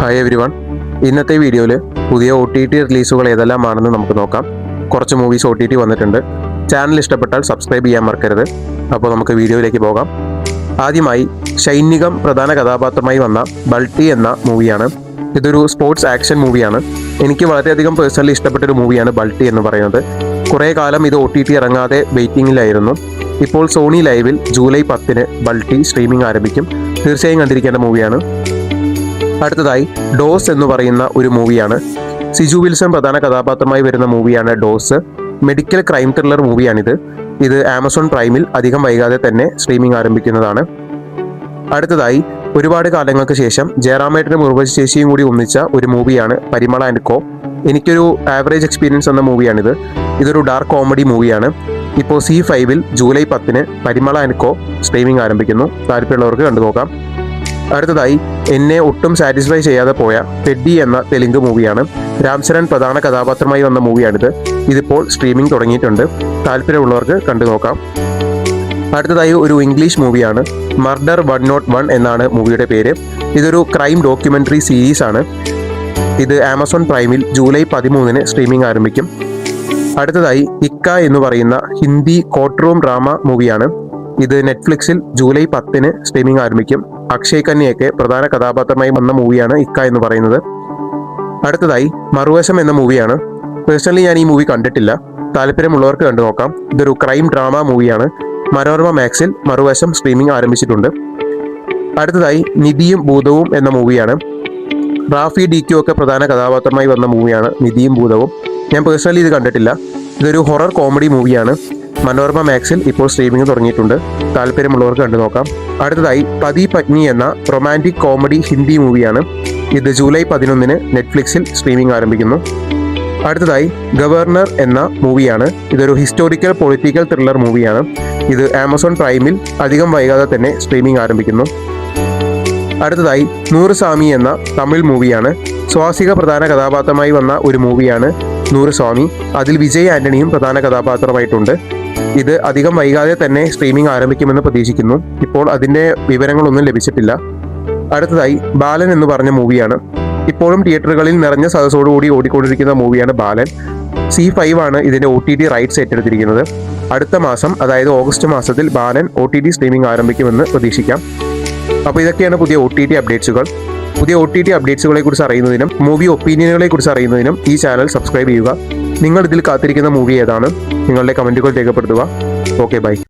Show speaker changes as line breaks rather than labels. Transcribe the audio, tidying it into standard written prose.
Hi everyone. ഇന്നത്തെ വീഡിയോയിൽ പുതിയ OTT റിലീസുകൾ ഏതെല്ലാമാണെന്ന് നമുക്ക് നോക്കാം. കുറച്ച് മൂവീസ് OTT വന്നിട്ടുണ്ട്. ചാനൽ ഇഷ്ടപ്പെട്ടാൽ സബ്സ്ക്രൈബ് ചെയ്യാൻ മറക്കരുത്. അപ്പോൾ നമുക്ക് വീഡിയോയിലേക്ക് പോകാം. ആദ്യമായി ഷൈനികം പ്രധാന കഥാപാത്രമായി വന്ന ബൾട്ടി എന്ന മൂവിയാണ്. ഇതൊരു സ്പോർട്സ് ആക്ഷൻ മൂവിയാണ്. എനിക്ക് വളരെയധികം പേഴ്സണലി ഇഷ്ടപ്പെട്ടൊരു മൂവിയാണ് ബൾട്ടി എന്ന് പറയുന്നത്. കുറേ കാലം ഇത് OTT ഇറങ്ങാതെ വെയിറ്റിംഗിലായിരുന്നു. ഇപ്പോൾ സോണി ലൈവിൽ ജൂലൈ 10 ബൾട്ടി സ്ട്രീമിംഗ് ആരംഭിക്കും. തീർച്ചയായും കണ്ടിരിക്കേണ്ട മൂവിയാണ്. അടുത്തതായി ഡോസ് എന്ന് പറയുന്ന ഒരു മൂവിയാണ്. സിജു വിൽസൺ പ്രധാന കഥാപാത്രമായി വരുന്ന മൂവിയാണ് ഡോസ്. മെഡിക്കൽ ക്രൈം ത്രില്ലർ മൂവിയാണിത്. ഇത് ആമസോൺ പ്രൈമിൽ അധികം വൈകാതെ തന്നെ സ്ട്രീമിംഗ് ആരംഭിക്കുന്നതാണ്. അടുത്തതായി ഒരുപാട് കാലങ്ങൾക്ക് ശേഷം ജയറാമേട്ടനും ഉർവശി ചേച്ചിയും കൂടി ഒന്നിച്ച ഒരു മൂവിയാണ് പരിമള ആൻഡ് കോ. എനിക്കൊരു ആവറേജ് എക്സ്പീരിയൻസ് എന്ന മൂവിയാണിത്. ഇതൊരു ഡാർക്ക് കോമഡി മൂവിയാണ്. ഇപ്പോൾ C5 July 10 Parimala and co streaming ആരംഭിക്കുന്നു. താല്പര്യമുള്ളവർക്ക് കണ്ടുനോക്കാം. അടുത്തതായി എന്നെ ഒട്ടും സാറ്റിസ്ഫൈ ചെയ്യാതെ പോയ പെഡ്ഡി എന്ന തെലുങ്ക് മൂവിയാണ്. രാംചരൺ പ്രധാന കഥാപാത്രമായി വന്ന മൂവിയാണിത്. ഇതിപ്പോൾ സ്ട്രീമിംഗ് തുടങ്ങിയിട്ടുണ്ട്. താല്പര്യമുള്ളവർക്ക് കണ്ടുനോക്കാം. അടുത്തതായി ഒരു ഇംഗ്ലീഷ് മൂവിയാണ്. മർഡർ 101 എന്നാണ് മൂവിയുടെ പേര്. ഇതൊരു ക്രൈം ഡോക്യുമെൻ്ററി സീരീസ് ആണ്. ഇത് ആമസോൺ പ്രൈമിൽ ജൂലൈ 13 സ്ട്രീമിംഗ് ആരംഭിക്കും. അടുത്തതായി ഇക്ക എന്ന് പറയുന്ന ഹിന്ദി കോർട്ട് റൂം ഡ്രാമ മൂവിയാണ്. ഇത് നെറ്റ്ഫ്ലിക്സിൽ ജൂലൈ 10 സ്ട്രീമിംഗ് ആരംഭിക്കും. അക്ഷയ് കന്യയൊക്കെ പ്രധാന കഥാപാത്രമായി വന്ന മൂവിയാണ് ഇക്ക എന്ന് പറയുന്നത്. അടുത്തതായി മറുവശം എന്ന മൂവിയാണ്. പേഴ്സണലി ഞാൻ ഈ മൂവി കണ്ടിട്ടില്ല. താല്പര്യമുള്ളവർക്ക് കണ്ടു നോക്കാം. ഇതൊരു ക്രൈം ഡ്രാമ മൂവിയാണ്. മനോരമ മാക്സിൽ മറുവശം സ്ട്രീമിംഗ് ആരംഭിച്ചിട്ടുണ്ട്. അടുത്തതായി നിധിയും ഭൂതവും എന്ന മൂവിയാണ്. റാഫി DQ ഒക്കെ പ്രധാന കഥാപാത്രമായി വന്ന മൂവിയാണ് നിധിയും ഭൂതവും. ഞാൻ പേഴ്സണലി ഇത് കണ്ടിട്ടില്ല. ഇതൊരു ഹൊറർ കോമഡി മൂവിയാണ്. മനോരമ മാക്സിൽ ഇപ്പോൾ സ്ട്രീമിംഗ് തുടങ്ങിയിട്ടുണ്ട്. താല്പര്യമുള്ളവർക്ക് കണ്ടു നോക്കാം. അടുത്തതായി പതി പത്നി എന്ന റൊമാൻറ്റിക് കോമഡി ഹിന്ദി മൂവിയാണ്. ഇത് ജൂലൈ 11 നെറ്റ്ഫ്ലിക്സിൽ സ്ട്രീമിംഗ് ആരംഭിക്കുന്നു. അടുത്തതായി ഗവർണർ എന്ന മൂവിയാണ്. ഇതൊരു ഹിസ്റ്റോറിക്കൽ പൊളിറ്റിക്കൽ ത്രില്ലർ മൂവിയാണ്. ഇത് ആമസോൺ പ്രൈമിൽ അധികം വൈകാതെ തന്നെ സ്ട്രീമിംഗ് ആരംഭിക്കുന്നു. അടുത്തതായി നൂറുസ്വാമി എന്ന തമിഴ് മൂവിയാണ്. സ്വാസിക പ്രധാന കഥാപാത്രമായി വന്ന ഒരു മൂവിയാണ് നൂറുസ്വാമി. അതിൽ വിജയ് ആന്റണിയും പ്രധാന കഥാപാത്രമായിട്ടുണ്ട്. ഇത് അധികം വൈകാതെ തന്നെ സ്ട്രീമിംഗ് ആരംഭിക്കുമെന്ന് പ്രതീക്ഷിക്കുന്നു. ഇപ്പോൾ അതിൻ്റെ വിവരങ്ങളൊന്നും ലഭിച്ചിട്ടില്ല. അടുത്തതായി ബാലൻ എന്ന് പറഞ്ഞ മൂവിയാണ്. ഇപ്പോഴും തിയേറ്ററുകളിൽ നിറഞ്ഞ സദസ്സോടുകൂടി ഓടിക്കൊണ്ടിരിക്കുന്ന മൂവിയാണ് ബാലൻ. C5 ഇതിൻ്റെ OTT റൈറ്റ്സ് ഏറ്റെടുത്തിരിക്കുന്നത്. അടുത്ത മാസം, അതായത് ഓഗസ്റ്റ് മാസത്തിൽ ബാലൻ OTT സ്ട്രീമിംഗ് ആരംഭിക്കുമെന്ന് പ്രതീക്ഷിക്കാം. അപ്പോൾ ഇതൊക്കെയാണ് പുതിയ OTT അപ്ഡേറ്റ്സുകൾ. പുതിയ OTT അപ്ഡേറ്റ്സുകളെ കുറിച്ച് അറിയുന്നതിനും മൂവി ഒപ്പീനിയനുകളെ കുറിച്ച് അറിയുന്നതിനും ഈ ചാനൽ സബ്സ്ക്രൈബ് ചെയ്യുക. നിങ്ങൾ ഇതിൽ കാത്തിരിക്കുന്ന മൂവി ഏതാണ്? നിങ്ങളുടെ കമൻറ്റുകൾ രേഖപ്പെടുത്തുക. Okay, by.